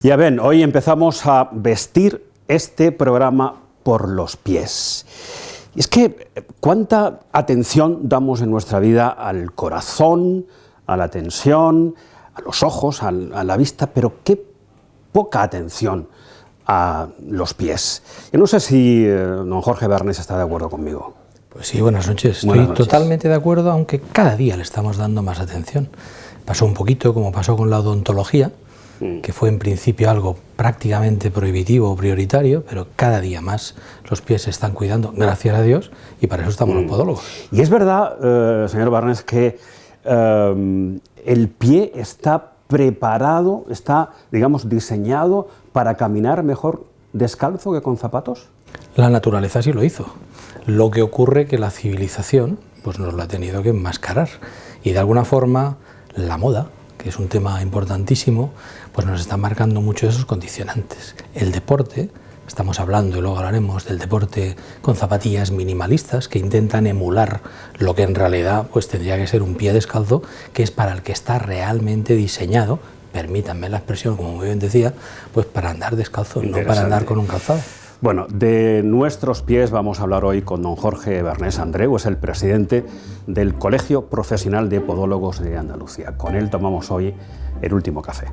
Ya ven, hoy empezamos a vestir este programa por los pies. Y es que cuánta atención damos en nuestra vida al corazón, a la tensión, a los ojos, a la vista, pero qué poca atención a los pies. Yo no sé si don Jorge Bernés está de acuerdo conmigo. Pues sí, buenas noches. Estoy totalmente de acuerdo, aunque cada día le estamos dando más atención. Pasó un poquito como pasó con la odontología, que fue en principio algo prácticamente prohibitivo o prioritario, pero cada día más los pies se están cuidando, gracias a Dios, y para eso estamos los podólogos. Y es verdad, señor Barnes, que el pie está preparado, está, digamos, diseñado para caminar mejor descalzo que con zapatos. La naturaleza sí lo hizo. Lo que ocurre que la civilización pues nos lo ha tenido que enmascarar, y de alguna forma la moda, que es un tema importantísimo, pues nos está marcando mucho esos condicionantes. El deporte, estamos hablando y luego hablaremos del deporte con zapatillas minimalistas que intentan emular lo que en realidad pues tendría que ser un pie descalzo, que es para el que está realmente diseñado, permítanme la expresión, como muy bien decía, pues para andar descalzo, no para andar con un calzado. Bueno, de nuestros pies vamos a hablar hoy con don Jorge Bernés Andreu, es el presidente del Colegio Profesional de Podólogos de Andalucía. Con él tomamos hoy el último café.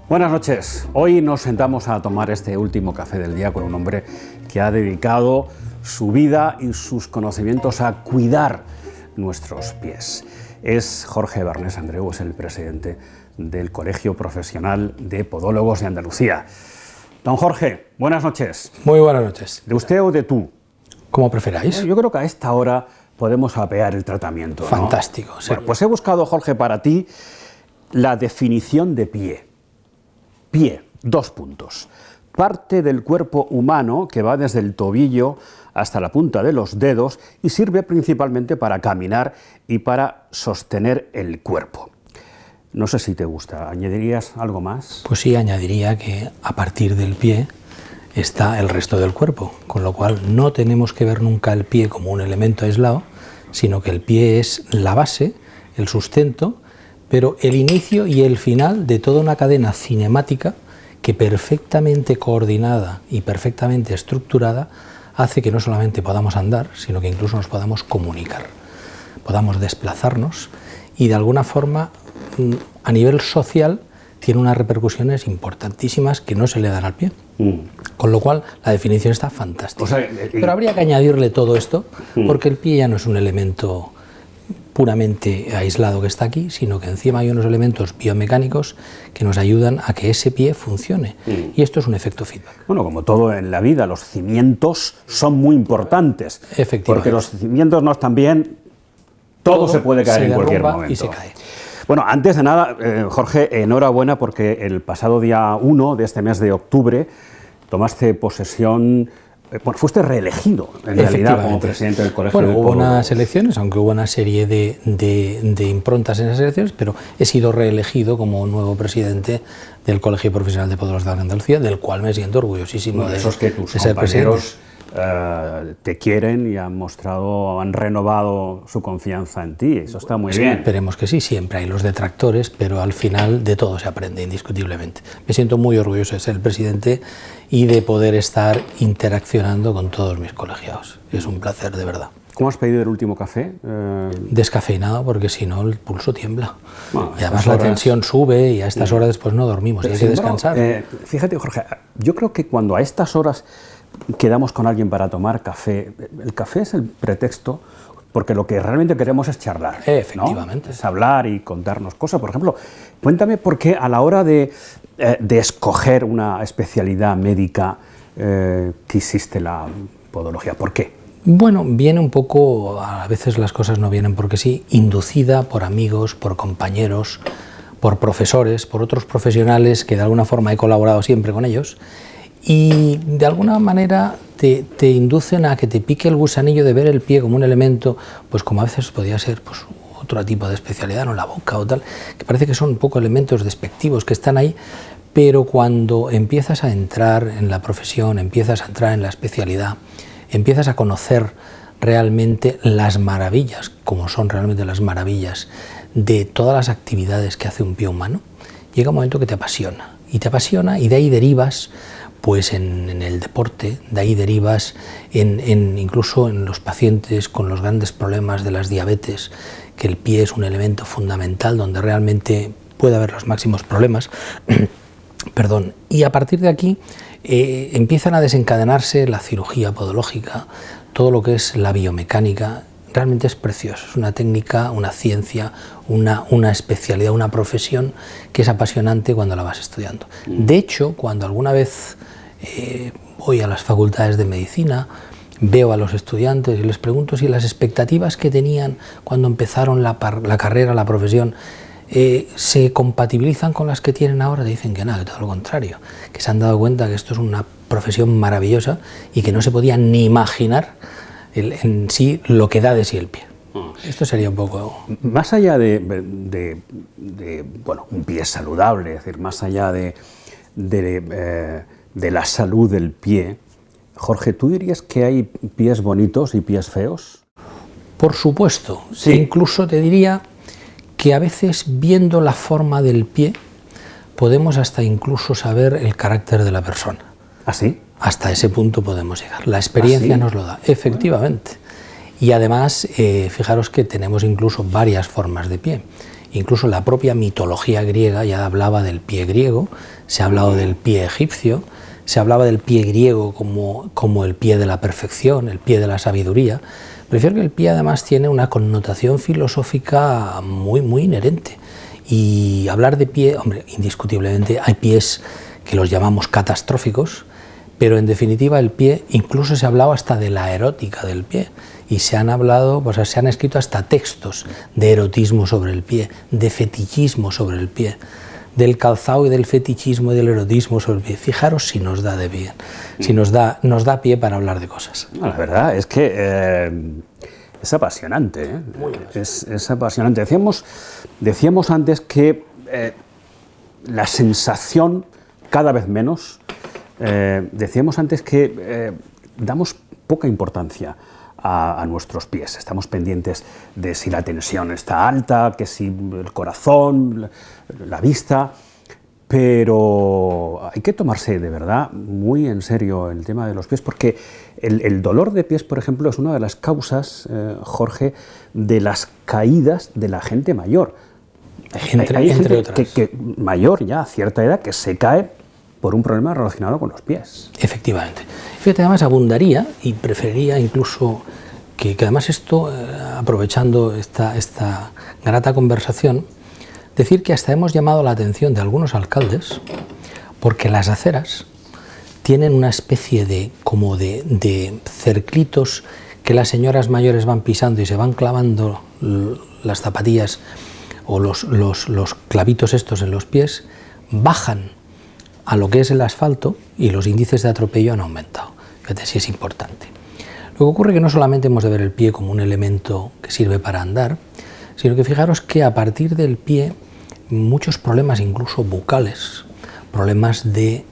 Buenas noches. Hoy nos sentamos a tomar este último café del día con un hombre que ha dedicado su vida y sus conocimientos a cuidar nuestros pies. Es Jorge Bernés Andreu, es el presidente del Colegio Profesional de Podólogos de Andalucía. Don Jorge, buenas noches. Muy buenas noches. ¿De usted o de tú? Como preferáis. Bueno, yo creo que a esta hora podemos apear el tratamiento, ¿no? Fantástico. Bueno, pues he buscado, Jorge, para ti la definición de pie. Pie, 2 puntos. Parte del cuerpo humano que va desde el tobillo hasta la punta de los dedos y sirve principalmente para caminar y para sostener el cuerpo. No sé si te gusta, ¿añadirías algo más? Pues sí, añadiría que a partir del pie está el resto del cuerpo, con lo cual no tenemos que ver nunca el pie como un elemento aislado, sino que el pie es la base, el sustento, pero el inicio y el final de toda una cadena cinemática que perfectamente coordinada y perfectamente estructurada hace que no solamente podamos andar, sino que incluso nos podamos comunicar, podamos desplazarnos, y de alguna forma a nivel social tiene unas repercusiones importantísimas que no se le dan al pie. Con lo cual la definición está fantástica. O sea, pero habría que añadirle todo esto, porque el pie ya no es un elemento puramente aislado que está aquí, sino que encima hay unos elementos biomecánicos que nos ayudan a que ese pie funcione. Y esto es un efecto feedback. Bueno, como todo en la vida, los cimientos son muy importantes. Efectivamente. Porque los cimientos no están bien, todo se puede caer en cualquier momento. Y se cae. Bueno, antes de nada, Jorge, enhorabuena porque el pasado día 1 de este mes de octubre tomaste posesión. Bueno, fuiste reelegido, en realidad, como presidente del Colegio de Podólogos. Hubo unas elecciones, aunque hubo una serie de improntas en esas elecciones, pero he sido reelegido como nuevo presidente del Colegio Profesional de Podólogos de Andalucía, del cual me siento orgullosísimo de eso es que tus ser presidente. Te quieren y han renovado su confianza en ti, eso está muy bien. Esperemos que sí, siempre hay los detractores, pero al final de todo se aprende, indiscutiblemente. Me siento muy orgulloso de ser el presidente y de poder estar interaccionando con todos mis colegiados. Es un placer, de verdad. ¿Cómo has pedido el último café? Descafeinado, porque si no el pulso tiembla. Bueno, y además la tensión sube y a estas horas después no dormimos, hay que descansar. Fíjate, Jorge, yo creo que cuando a estas horas quedamos con alguien para tomar café, el café es el pretexto, porque lo que realmente queremos es charlar. Efectivamente. ¿no? Es hablar y contarnos cosas. Por ejemplo, cuéntame por qué a la hora de escoger una especialidad médica quisiste la podología. ¿Por qué? Bueno, viene un poco, a veces las cosas no vienen porque sí, inducida por amigos, por compañeros, por profesores, por otros profesionales que de alguna forma he colaborado siempre con ellos, y de alguna manera te inducen a que te pique el gusanillo de ver el pie como un elemento, pues como a veces podía ser pues, otro tipo de especialidad, ¿no? La boca o tal, que parece que son un poco elementos despectivos que están ahí, pero cuando empiezas a entrar en la profesión, empiezas a entrar en la especialidad, empiezas a conocer realmente las maravillas, como son realmente las maravillas de todas las actividades que hace un pie humano, llega un momento que te apasiona y de ahí derivas pues en el deporte, de ahí derivas incluso en los pacientes con los grandes problemas de las diabetes, que el pie es un elemento fundamental donde realmente puede haber los máximos problemas. Perdón. Y a partir de aquí empiezan a desencadenarse la cirugía podológica, todo lo que es la biomecánica. Realmente es precioso, es una técnica, una ciencia, una especialidad, una profesión que es apasionante cuando la vas estudiando. De hecho, cuando alguna vez voy a las facultades de medicina, veo a los estudiantes y les pregunto si las expectativas que tenían cuando empezaron la carrera, la profesión, se compatibilizan con las que tienen ahora, dicen que nada, que todo lo contrario, que se han dado cuenta que esto es una profesión maravillosa y que no se podía ni imaginar en sí lo que da de sí el pie. Esto sería un poco... Más allá de bueno, un pie saludable, es decir, más allá de la salud del pie, Jorge, ¿tú dirías que hay pies bonitos y pies feos? Por supuesto, sí. Incluso te diría que a veces viendo la forma del pie podemos hasta incluso saber el carácter de la persona. ¿Ah, sí? Hasta ese punto podemos llegar. La experiencia nos lo da, efectivamente. Y además, fijaros que tenemos incluso varias formas de pie. Incluso la propia mitología griega ya hablaba del pie griego, se ha hablado del pie egipcio, se hablaba del pie griego como el pie de la perfección, el pie de la sabiduría. Prefiero que el pie además tiene una connotación filosófica muy inherente. Y hablar de pie, hombre, indiscutiblemente hay pies que los llamamos catastróficos, pero en definitiva el pie, incluso se ha hablado hasta de la erótica del pie, y se han escrito hasta textos de erotismo sobre el pie, de fetichismo sobre el pie, del calzado y del fetichismo y del erotismo sobre el pie. Fijaros si nos da de bien, si nos da pie para hablar de cosas. No, la verdad es que es apasionante, ¿eh? Es apasionante. Decíamos antes que la sensación cada vez menos. Decíamos antes que damos poca importancia a nuestros pies. Estamos pendientes de si la tensión está alta, que si el corazón, la vista, pero hay que tomarse de verdad muy en serio el tema de los pies, porque el dolor de pies, por ejemplo, es una de las causas, Jorge, de las caídas de la gente mayor. Hay gente otras. Que mayor ya a cierta edad que se cae por un problema relacionado con los pies. Efectivamente. Fíjate, además abundaría y preferiría incluso que además esto, aprovechando esta grata conversación, decir que hasta hemos llamado la atención de algunos alcaldes porque las aceras tienen una especie de cerclitos que las señoras mayores van pisando y se van clavando las zapatillas o los clavitos estos en los pies, bajan a lo que es el asfalto y los índices de atropello han aumentado. Fíjate si es importante. Lo que ocurre es que no solamente hemos de ver el pie como un elemento que sirve para andar, sino que fijaros que a partir del pie muchos problemas incluso bucales, problemas de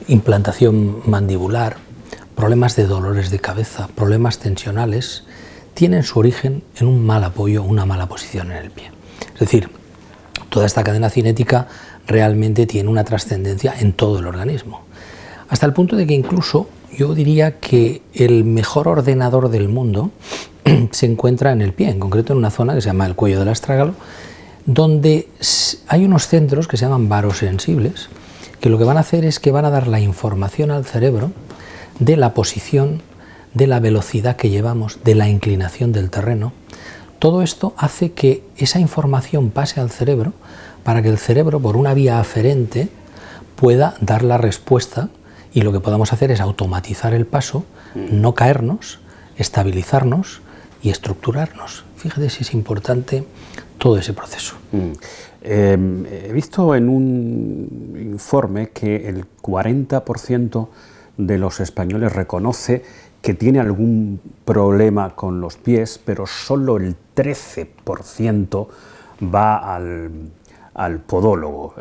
implantación mandibular, problemas de dolores de cabeza, problemas tensionales, tienen su origen en un mal apoyo, una mala posición en el pie. Es decir, toda esta cadena cinética realmente tiene una trascendencia en todo el organismo. Hasta el punto de que incluso yo diría que el mejor ordenador del mundo se encuentra en el pie, en concreto en una zona que se llama el cuello del astrágalo, donde hay unos centros que se llaman barosensibles, que lo que van a hacer es que van a dar la información al cerebro de la posición, de la velocidad que llevamos, de la inclinación del terreno. Todo esto hace que esa información pase al cerebro para que el cerebro, por una vía aferente, pueda dar la respuesta y lo que podamos hacer es automatizar el paso, no caernos, estabilizarnos y estructurarnos. Fíjate si es importante todo ese proceso. He visto en un informe que el 40% de los españoles reconoce que tiene algún problema con los pies, pero solo el 13% va al podólogo.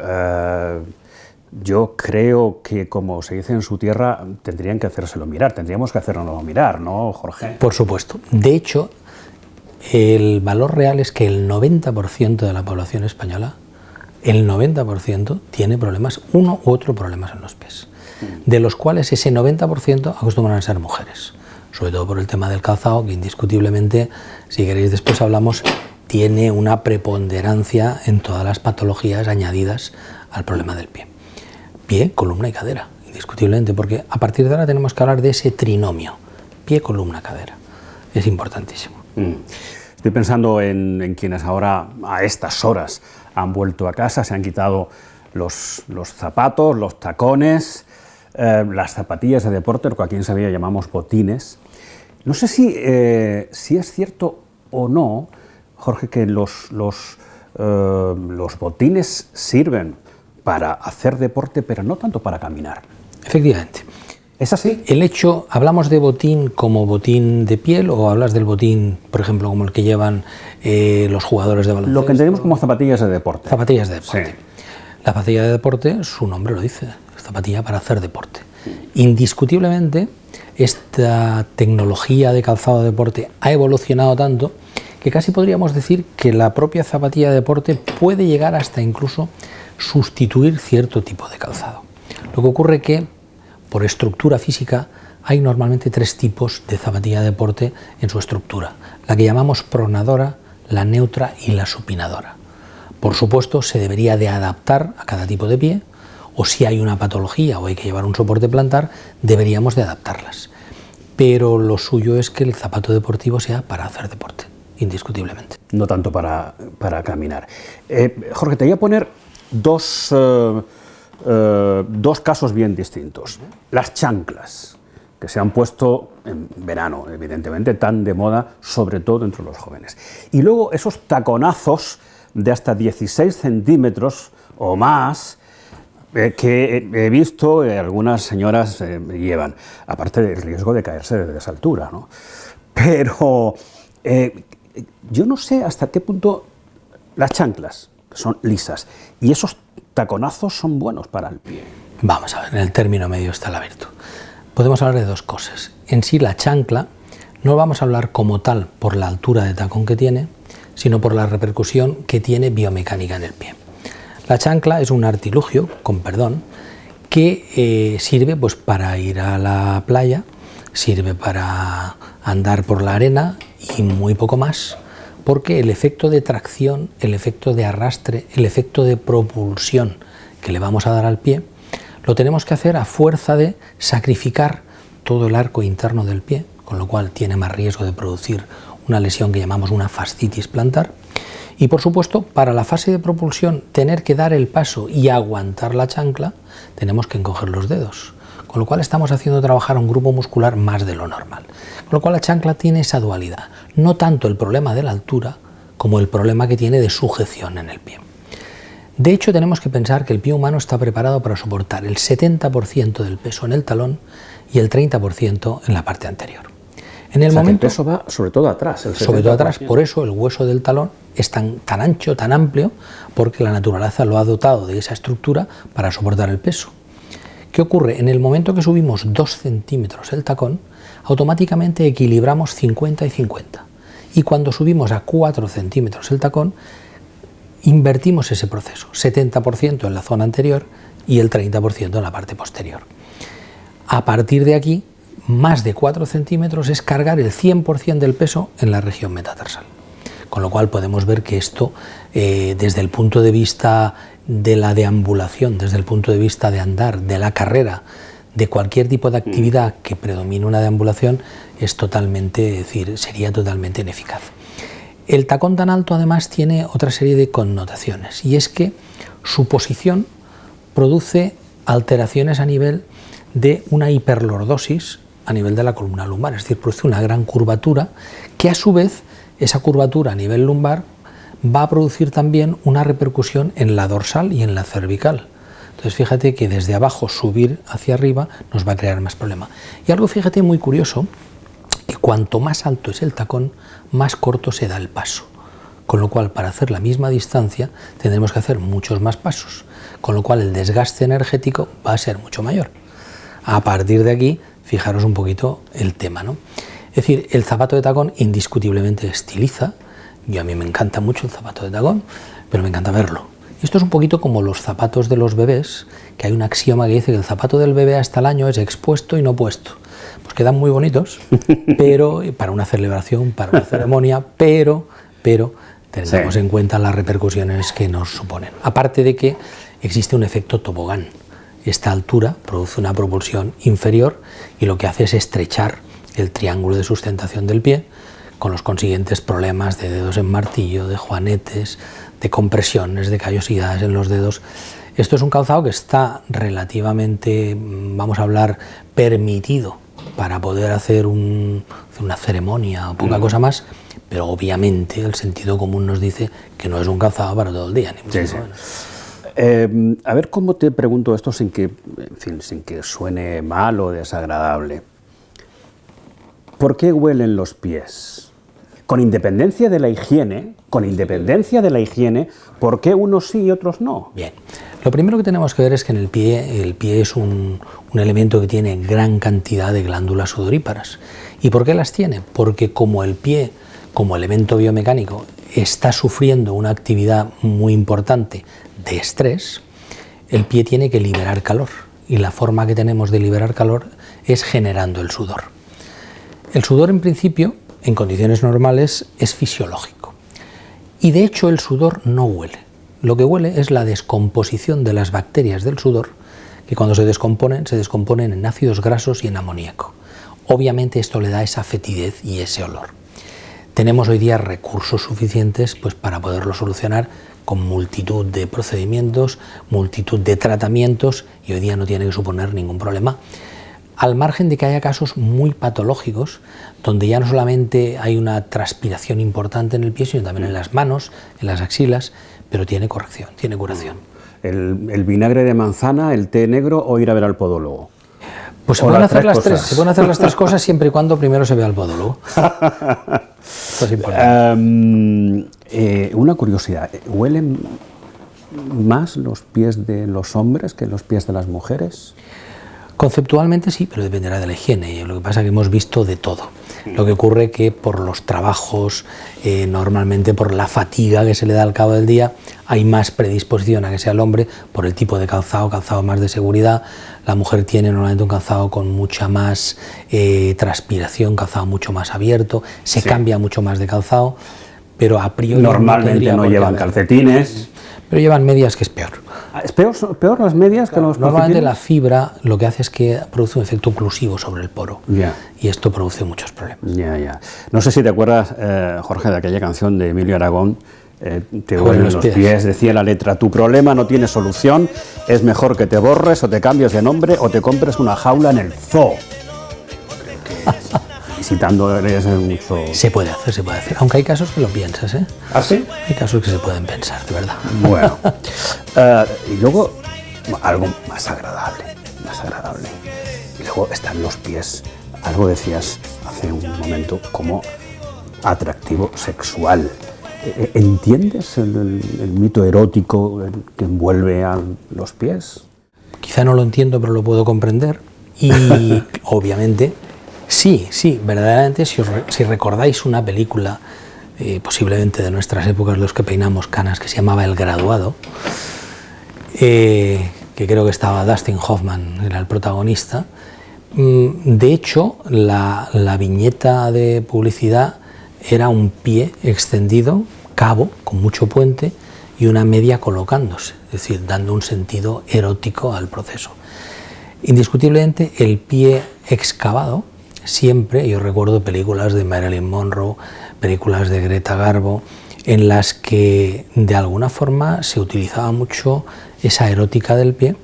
Yo creo que, como se dice en su tierra, tendrían que hacérselo mirar, tendríamos que hacernoslo mirar, ¿no, Jorge? Por supuesto. De hecho, el valor real es que el 90% de la población española, el 90% tiene problemas, uno u otro problemas en los pies, de los cuales ese 90% acostumbran a ser mujeres, sobre todo por el tema del calzado, que indiscutiblemente, si queréis después hablamos, tiene una preponderancia en todas las patologías añadidas al problema del pie. Pie, columna y cadera, indiscutiblemente, porque a partir de ahora tenemos que hablar de ese trinomio, pie, columna, cadera. Es importantísimo. Estoy pensando en quienes ahora, a estas horas, han vuelto a casa, se han quitado los zapatos, los tacones, las zapatillas de deporte, lo que aquí en Sevilla llamamos botines. No sé si es cierto o no, Jorge, que los botines sirven para hacer deporte, pero no tanto para caminar. Efectivamente. ¿Es así? El hecho, ¿hablamos de botín como botín de piel o hablas del botín, por ejemplo, como el que llevan los jugadores de baloncesto? Lo que entendemos como zapatillas de deporte. Zapatillas de deporte. Sí. La zapatilla de deporte, su nombre lo dice, es zapatilla para hacer deporte. Indiscutiblemente, esta tecnología de calzado de deporte ha evolucionado tanto que casi podríamos decir que la propia zapatilla de deporte puede llegar hasta incluso sustituir cierto tipo de calzado. Lo que ocurre que, por estructura física, hay normalmente tres tipos de zapatilla de deporte en su estructura. La que llamamos pronadora, la neutra y la supinadora. Por supuesto, se debería de adaptar a cada tipo de pie, o si hay una patología o hay que llevar un soporte plantar, deberíamos de adaptarlas. Pero lo suyo es que el zapato deportivo sea para hacer deporte, indiscutiblemente. No tanto para caminar. Jorge, te voy a poner dos casos bien distintos. Las chanclas, que se han puesto en verano, evidentemente, tan de moda, sobre todo entre los jóvenes. Y luego esos taconazos de hasta 16 centímetros o más que he visto algunas señoras llevan, aparte del riesgo de caerse desde esa altura, ¿no? Pero yo no sé hasta qué punto las chanclas, que son lisas, y esos taconazos son buenos para el pie. Vamos a ver, en el término medio está la virtud. Podemos hablar de dos cosas. En sí, la chancla no vamos a hablar como tal por la altura de tacón que tiene, sino por la repercusión que tiene biomecánica en el pie. La chancla es un artilugio, con perdón, que sirve pues, para ir a la playa, sirve para andar por la arena y muy poco más, porque el efecto de tracción, el efecto de arrastre, el efecto de propulsión que le vamos a dar al pie, lo tenemos que hacer a fuerza de sacrificar todo el arco interno del pie, con lo cual tiene más riesgo de producir una lesión que llamamos una fascitis plantar. Y por supuesto, para la fase de propulsión, tener que dar el paso y aguantar la chancla, tenemos que encoger los dedos, con lo cual estamos haciendo trabajar a un grupo muscular más de lo normal. Con lo cual la chancla tiene esa dualidad, no tanto el problema de la altura como el problema que tiene de sujeción en el pie. De hecho, tenemos que pensar que el pie humano está preparado para soportar el 70% del peso en el talón y el 30% en la parte anterior. En el momento, el peso va sobre todo atrás. Sobre todo atrás, por eso el hueso del talón es tan ancho, tan amplio, porque la naturaleza lo ha dotado de esa estructura para soportar el peso. ¿Qué ocurre? En el momento que subimos 2 centímetros el tacón, automáticamente equilibramos 50 y 50. Y cuando subimos a 4 centímetros el tacón, invertimos ese proceso, 70% en la zona anterior y el 30% en la parte posterior. A partir de aquí, más de 4 centímetros es cargar el 100% del peso en la región metatarsal. Con lo cual podemos ver que esto, desde el punto de vista de la deambulación, desde el punto de vista de andar, de la carrera, de cualquier tipo de actividad que predomine una deambulación, es totalmente, es decir, sería totalmente ineficaz. El tacón tan alto además tiene otra serie de connotaciones, y es que su posición produce alteraciones a nivel de una hiperlordosis a nivel de la columna lumbar, es decir, produce una gran curvatura que a su vez esa curvatura a nivel lumbar va a producir también una repercusión en la dorsal y en la cervical. Entonces fíjate que desde abajo subir hacia arriba nos va a crear más problema. Y algo, fíjate, muy curioso, que cuanto más alto es el tacón, más corto se da el paso. Con lo cual, para hacer la misma distancia, tendremos que hacer muchos más pasos, con lo cual el desgaste energético va a ser mucho mayor. A partir de aquí, fijaros un poquito el tema, ¿no? Es decir, el zapato de tacón indiscutiblemente estiliza. A mí me encanta mucho el zapato de tacón, pero me encanta verlo. Esto es un poquito como los zapatos de los bebés, que hay un axioma que dice que el zapato del bebé hasta el año es expuesto y no puesto. Pues quedan muy bonitos, pero para una celebración, para una ceremonia, pero tengamos en cuenta las repercusiones que nos suponen. Aparte de que existe un efecto tobogán. Esta altura produce una propulsión inferior y lo que hace es estrechar el triángulo de sustentación del pie, con los consiguientes problemas de dedos en martillo, de juanetes, de compresiones, de callosidades en los dedos. Esto es un calzado que está relativamente, vamos a hablar, permitido para poder hacer una ceremonia o poca cosa más, pero obviamente el sentido común nos dice que no es un calzado para todo el día. Ni mucho menos. A ver cómo te pregunto esto sin que, en fin, sin que suene mal o desagradable. ¿Por qué huelen los pies? Con independencia de la higiene, ¿por qué unos sí y otros no? Bien, lo primero que tenemos que ver es que en el pie es un elemento que tiene gran cantidad de glándulas sudoríparas. ¿Y por qué las tiene? Porque como el pie, como elemento biomecánico, está sufriendo una actividad muy importante de estrés, el pie tiene que liberar calor. Y la forma que tenemos de liberar calor es generando el sudor. El sudor, en principio, en condiciones normales, es fisiológico. Y de hecho el sudor no huele. Lo que huele es la descomposición de las bacterias del sudor, que cuando se descomponen en ácidos grasos y en amoníaco. Obviamente esto le da esa fetidez y ese olor. Tenemos hoy día recursos suficientes pues, para poderlo solucionar con multitud de procedimientos, multitud de tratamientos, y hoy día no tiene que suponer ningún problema. Al margen de que haya casos muy patológicos, donde ya no solamente hay una transpiración importante en el pie, sino también en las manos, en las axilas, pero tiene corrección, tiene curación. El vinagre de manzana, el té negro o ir a ver al podólogo. Pues se pueden hacer las tres cosas siempre y cuando primero se vea al podólogo. Esto es importante. Una curiosidad, ¿huelen más los pies de los hombres que los pies de las mujeres? Conceptualmente sí, pero dependerá de la higiene. Lo que pasa es que hemos visto de todo. Lo que ocurre es que por los trabajos, normalmente por la fatiga que se le da al cabo del día, hay más predisposición a que sea el hombre por el tipo de calzado más de seguridad. La mujer tiene normalmente un calzado con mucha más transpiración, calzado mucho más abierto, se cambia mucho más de calzado, pero a priori normalmente no llevan calcetines. Pero llevan medias, que es peor. ¿Es peor las medias que los calcetines? Normalmente la fibra lo que hace es que produce un efecto oclusivo sobre el poro. Y esto produce muchos problemas. No sé si te acuerdas, Jorge, de aquella canción de Emilio Aragón, te huelen los pies, decía la letra: tu problema no tiene solución, es mejor que te borres o te cambies de nombre o te compres una jaula en el zoo. Visitando un zoo. Se puede hacer, aunque hay casos que lo piensas, ¿eh? ¿Ah, sí? Hay casos que se pueden pensar, de verdad. Bueno, y luego algo más agradable. Y luego están los pies. Algo decías hace un momento como atractivo sexual. ¿Entiendes el mito erótico que envuelve a los pies? Quizá no lo entiendo, pero lo puedo comprender. Y obviamente, sí, verdaderamente, si recordáis una película, posiblemente de nuestras épocas, los que peinamos canas, que se llamaba El Graduado, que creo que estaba Dustin Hoffman, era el protagonista. De hecho, la viñeta de publicidad era un pie extendido, cabo, con mucho puente, y una media colocándose, es decir, dando un sentido erótico al proceso. Indiscutiblemente, el pie excavado, siempre, yo recuerdo películas de Marilyn Monroe, películas de Greta Garbo, en las que de alguna forma se utilizaba mucho esa erótica del pie,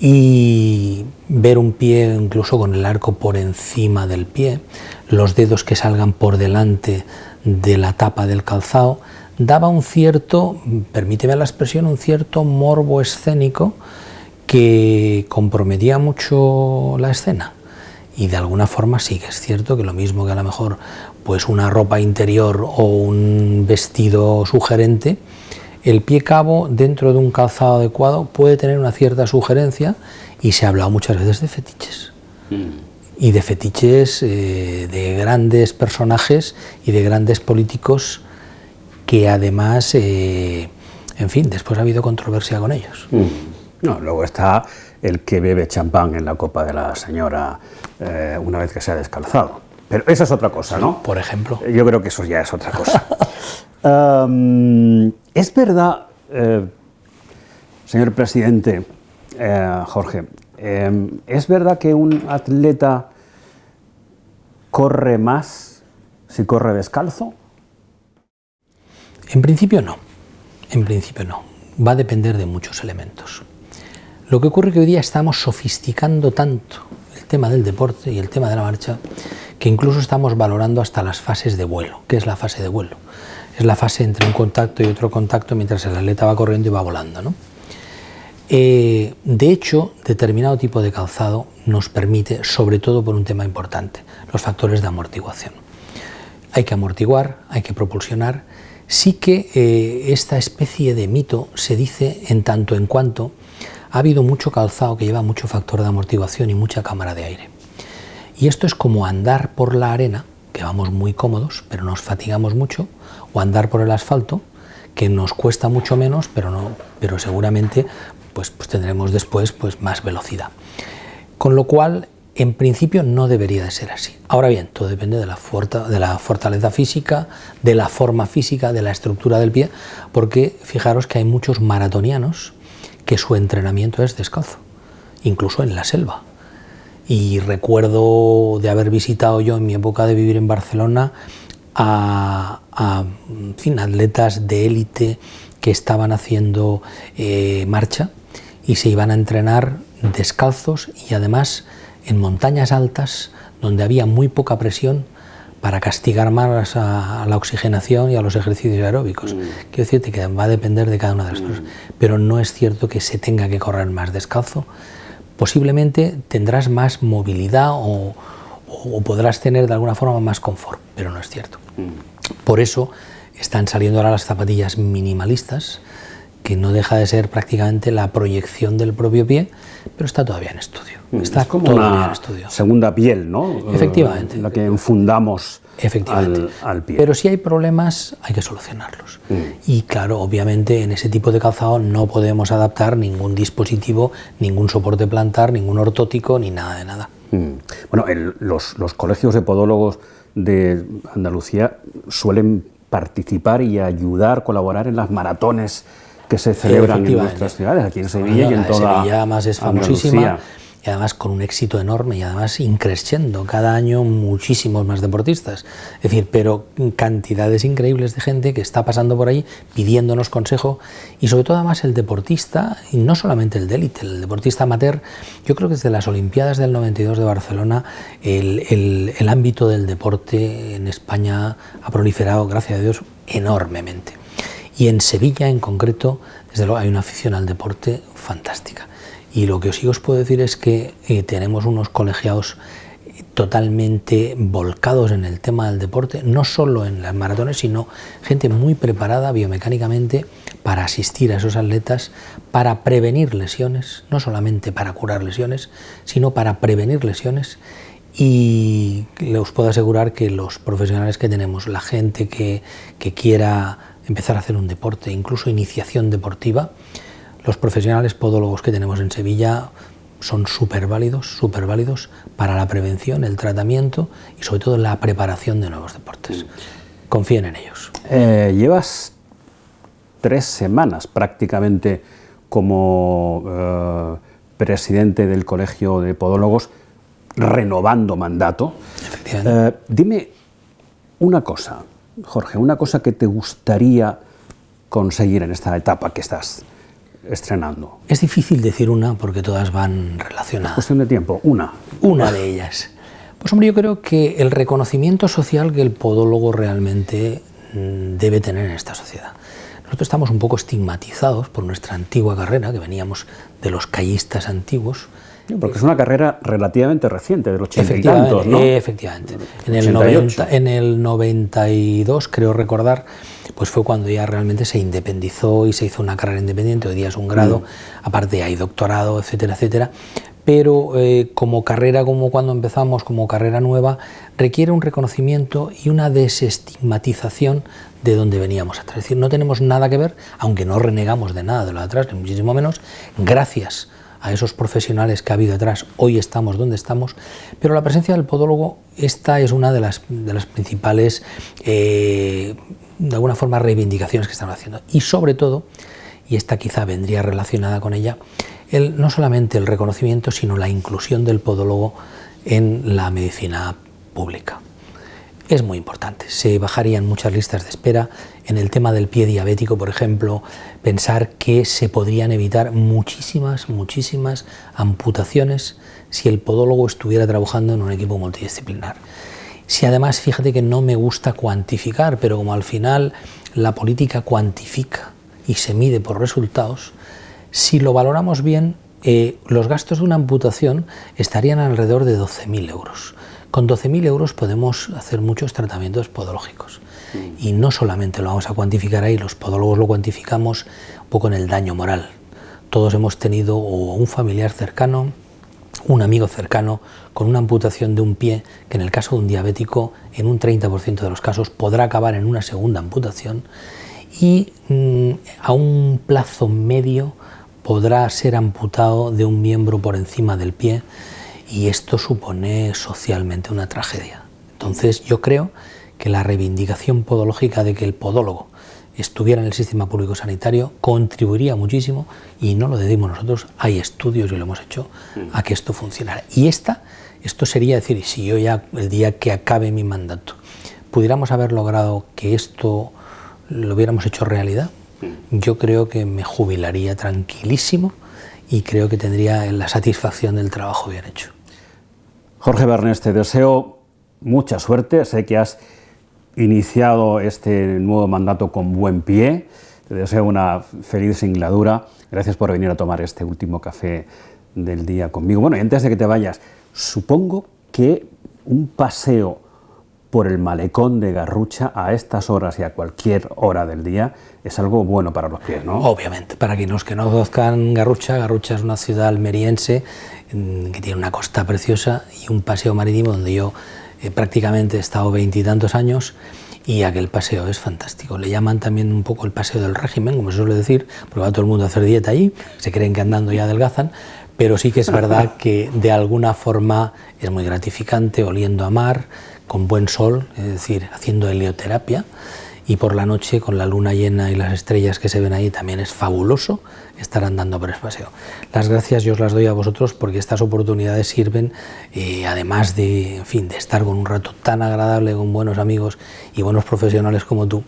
y ver un pie incluso con el arco por encima del pie, los dedos que salgan por delante de la tapa del calzado, daba un cierto, permíteme la expresión, un cierto morbo escénico que comprometía mucho la escena. Y de alguna forma sí que es cierto que lo mismo que a lo mejor pues una ropa interior o un vestido sugerente, el pie cabo dentro de un calzado adecuado puede tener una cierta sugerencia, y se ha hablado muchas veces de fetiches. Y de fetiches de grandes personajes y de grandes políticos que además, en fin, después ha habido controversia con ellos. No, luego está el que bebe champán en la copa de la señora una vez que se ha descalzado. Pero esa es otra cosa, ¿no? Por ejemplo. Yo creo que eso ya es otra cosa. Es verdad, señor presidente, Jorge, ¿es verdad que un atleta corre más si corre descalzo? En principio no, va a depender de muchos elementos. Lo que ocurre es que hoy día estamos sofisticando tanto el tema del deporte y el tema de la marcha, que incluso estamos valorando hasta las fases de vuelo. ¿Qué es la fase de vuelo? Es la fase entre un contacto y otro contacto mientras el atleta va corriendo y va volando, ¿no? De hecho, determinado tipo de calzado nos permite, sobre todo por un tema importante, los factores de amortiguación. Hay que amortiguar, hay que propulsionar. Sí que esta especie de mito se dice en tanto en cuanto ha habido mucho calzado que lleva mucho factor de amortiguación y mucha cámara de aire. Y esto es como andar por la arena, que vamos muy cómodos, pero nos fatigamos mucho, o andar por el asfalto, que nos cuesta mucho menos, pero seguramente pues tendremos después pues más velocidad. Con lo cual, en principio no debería de ser así. Ahora bien, todo depende de la fortaleza física, de la forma física, de la estructura del pie, porque fijaros que hay muchos maratonianos que su entrenamiento es descalzo, incluso en la selva. Y recuerdo de haber visitado yo en mi época de vivir en Barcelona en fin, atletas de élite que estaban haciendo marcha y se iban a entrenar descalzos, y además en montañas altas donde había muy poca presión para castigar más a la oxigenación y a los ejercicios aeróbicos. Quiero decirte que va a depender de cada una de las cosas, pero no es cierto que se tenga que correr más descalzo. Posiblemente tendrás más movilidad o podrás tener de alguna forma más confort, pero no es cierto. Por eso están saliendo ahora las zapatillas minimalistas, que no deja de ser prácticamente la proyección del propio pie, pero está todavía en estudio. Está es como todavía una en estudio. segunda piel, ¿no? Efectivamente. La que enfundamos Efectivamente. al pie. Pero si hay problemas, hay que solucionarlos. Y claro, obviamente en ese tipo de calzado no podemos adaptar ningún dispositivo, ningún soporte plantar, ningún ortótico, ni nada de nada. Bueno, los colegios de podólogos de Andalucía suelen participar y ayudar, colaborar en las maratones que se celebran en nuestras ciudades, aquí en Sevilla y en toda Sevilla además es famosísima. Andalucía. Y además con un éxito enorme, y además increciendo cada año muchísimos más deportistas. Es decir, pero cantidades increíbles de gente que está pasando por ahí pidiéndonos consejo, y sobre todo además el deportista, y no solamente el de élite, el deportista amateur. Yo creo que desde las Olimpiadas del 92 de Barcelona el ámbito del deporte en España ha proliferado, gracias a Dios, enormemente. Y en Sevilla en concreto, desde luego, hay una afición al deporte fantástica. Y lo que sí os puedo decir es que tenemos unos colegiados totalmente volcados en el tema del deporte, no solo en las maratones, sino gente muy preparada biomecánicamente para asistir a esos atletas, para prevenir lesiones, no solamente para curar lesiones, sino para prevenir lesiones. Y os puedo asegurar que los profesionales que tenemos, la gente que quiera empezar a hacer un deporte, incluso iniciación deportiva, los profesionales podólogos que tenemos en Sevilla son súper válidos para la prevención, el tratamiento y sobre todo la preparación de nuevos deportes. Confíen en ellos. Llevas 3 semanas prácticamente como presidente del Colegio de Podólogos, renovando mandato. Efectivamente. Dime una cosa, Jorge, una cosa que te gustaría conseguir en esta etapa que estás estrenando? Es difícil decir una porque todas van relacionadas. Es cuestión de tiempo, una. Una de ellas. Pues hombre, yo creo que el reconocimiento social que el podólogo realmente debe tener en esta sociedad. Nosotros estamos un poco estigmatizados por nuestra antigua carrera, que veníamos de los callistas antiguos. Porque es una carrera relativamente reciente, del 80 y tantos, ¿no? Efectivamente. En el 92, creo recordar, pues fue cuando ya realmente se independizó y se hizo una carrera independiente. Hoy día es un grado, aparte hay doctorado, etcétera, etcétera. Pero como carrera, como cuando empezamos, como carrera nueva, requiere un reconocimiento y una desestigmatización de donde veníamos atrás. Es decir, no tenemos nada que ver, aunque no renegamos de nada de lo de atrás, ni muchísimo menos, gracias a esos profesionales que ha habido atrás, hoy estamos donde estamos, pero la presencia del podólogo, esta es una de las principales, de alguna forma, reivindicaciones que estamos haciendo. Y sobre todo, y esta quizá vendría relacionada con ella, no solamente el reconocimiento, sino la inclusión del podólogo en la medicina pública. Es muy importante, se bajarían muchas listas de espera. En el tema del pie diabético, por ejemplo, pensar que se podrían evitar muchísimas amputaciones si el podólogo estuviera trabajando en un equipo multidisciplinar. Si además, fíjate que no me gusta cuantificar, pero como al final la política cuantifica y se mide por resultados, si lo valoramos bien, los gastos de una amputación estarían alrededor de 12.000 euros. Con 12.000 euros podemos hacer muchos tratamientos podológicos. Y no solamente lo vamos a cuantificar ahí, los podólogos lo cuantificamos un poco en el daño moral. Todos hemos tenido o un familiar cercano, un amigo cercano, con una amputación de un pie, que en el caso de un diabético, en un 30% de los casos, podrá acabar en una segunda amputación, y a un plazo medio podrá ser amputado de un miembro por encima del pie, y esto supone socialmente una tragedia. Entonces yo creo que la reivindicación podológica de que el podólogo estuviera en el sistema público sanitario contribuiría muchísimo, y no lo decimos nosotros, hay estudios y lo hemos hecho, a que esto funcionara. Y esto sería decir, si yo ya el día que acabe mi mandato pudiéramos haber logrado que esto lo hubiéramos hecho realidad, yo creo que me jubilaría tranquilísimo y creo que tendría la satisfacción del trabajo bien hecho. Jorge Barnés, te deseo mucha suerte. Sé que has iniciado este nuevo mandato con buen pie. Te deseo una feliz singladura. Gracias por venir a tomar este último café del día conmigo. Bueno, y antes de que te vayas, supongo que un paseo por el malecón de Garrucha a estas horas y a cualquier hora del día es algo bueno para los pies, ¿no? Obviamente, para los que no conozcan Garrucha, Garrucha es una ciudad almeriense que tiene una costa preciosa y un paseo marítimo donde yo prácticamente he estado 20 y tantos años, y aquel paseo es fantástico. Le llaman también un poco el paseo del régimen, como se suele decir, porque va todo el mundo a hacer dieta allí, se creen que andando ya adelgazan, pero sí que es verdad que de alguna forma es muy gratificante, oliendo a mar, con buen sol, es decir, haciendo helioterapia, y por la noche con la luna llena y las estrellas que se ven ahí también es fabuloso estar andando por ese paseo. Las gracias yo os las doy a vosotros porque estas oportunidades sirven, además de, en fin, de estar con un rato tan agradable con buenos amigos y buenos profesionales como tú,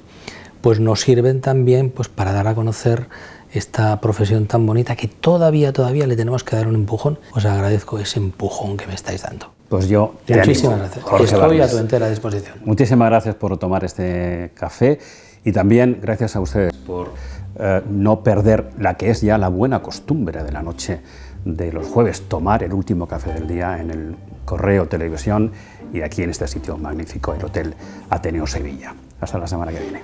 pues nos sirven también pues para dar a conocer esta profesión tan bonita que todavía le tenemos que dar un empujón. Os agradezco ese empujón que me estáis dando. Pues yo te muchísimas animo, gracias. Jorge Estoy Barnés. a tu entera disposición. Muchísimas gracias por tomar este café, y también gracias a ustedes por no perder la que es ya la buena costumbre de la noche de los jueves, tomar el último café del día en el Correo Televisión y aquí en este sitio magnífico, el Hotel Ateneo Sevilla. Hasta la semana que viene.